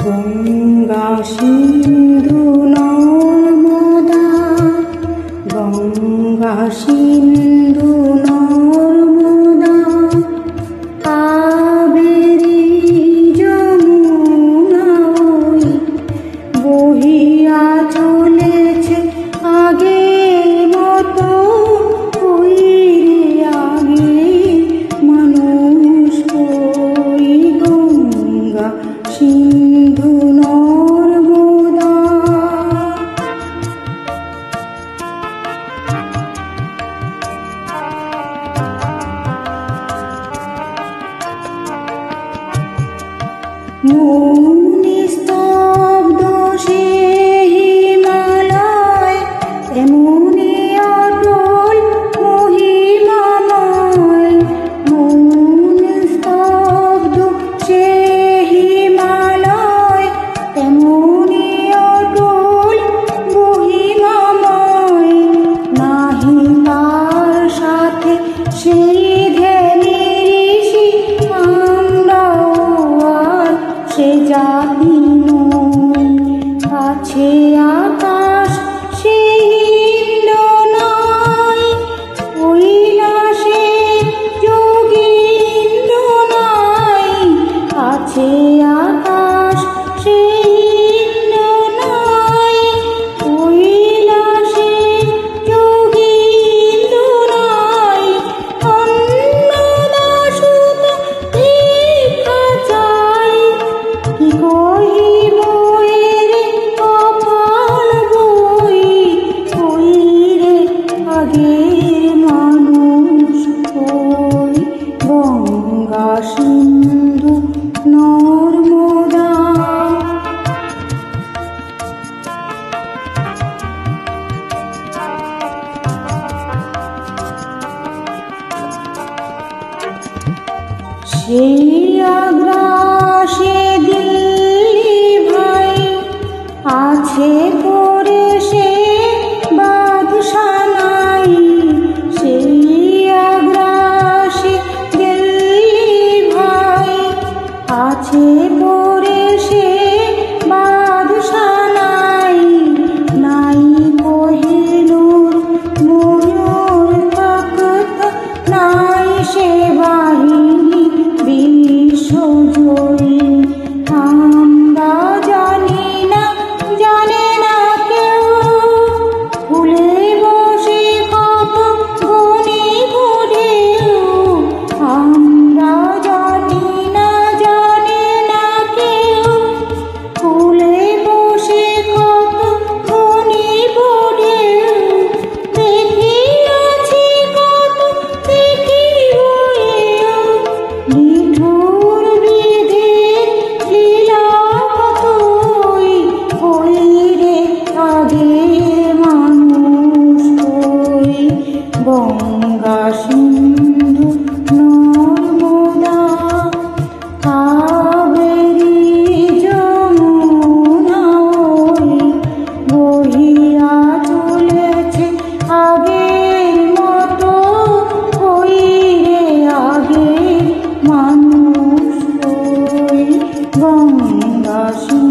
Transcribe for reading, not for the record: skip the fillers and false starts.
গঙ্গা সিন্ধু নর্মদা, গঙ্গা সিন্ধু নর্মদা, কাবেরী যমুনা ওই বহিয়া চলেছে আগের মতো, ওই রে আগে মানুষ ওই গঙ্গা সিন্ধু নর্মদা। মৌনি স্তব্ধ সে হিমালয়, এমনি অটল মহিমাময়। মৌনি স্তব্ধ সে হিমালয়, এমনি অটল মহিমাময়। নাহি তার সাথে সেই ধ্যানী ঋষি, আমরাও আর সে জাতি নই। কাছে আকাশ সেই ইন্দ্র নাই, ওই না সে যোগীন্দ্র নাই। কাছে আকাশ সেই ইন্দ্র নাই, ওই না সে যোগীন্দ্র নাই। অন্নদাসুত ভিক্ষা চাই, কি কহিব এর কপাল বই। ওই রে আগের মানুষ ওই গঙ্গা সিন্ধু নর্মদা। সেই আগ্রাসে দিল্লি ভাই আছে পরে সে বাদশানাই। সেই আগ্রাসে দিল্লি ভাই আছে পরে সে বাদশানাই। নাই কোহিনূর ময়ূর তখ্ত, নাই সে বাহিনী বিশ্বজয়ী। আমরা জানি না, জানে না কেউ, ভুলে বসে কত গণিব ঢেউ। আমরা জানি না, জানে না কেউ, ভুলে বসে কত গণিব ঢেউ। দেখিয়াছি কত, দেখিব এও, নিঠুর বিধির লীলা কতই। ওই রে আগের মানুষ ওই গঙ্গা সিন্ধু নর্মদা, কাবেরী যমুনা ওই বহিয়া চলেছে আগের মতো, ওই রে আগের মানুষ ওই গঙ্গা সিন্ধু।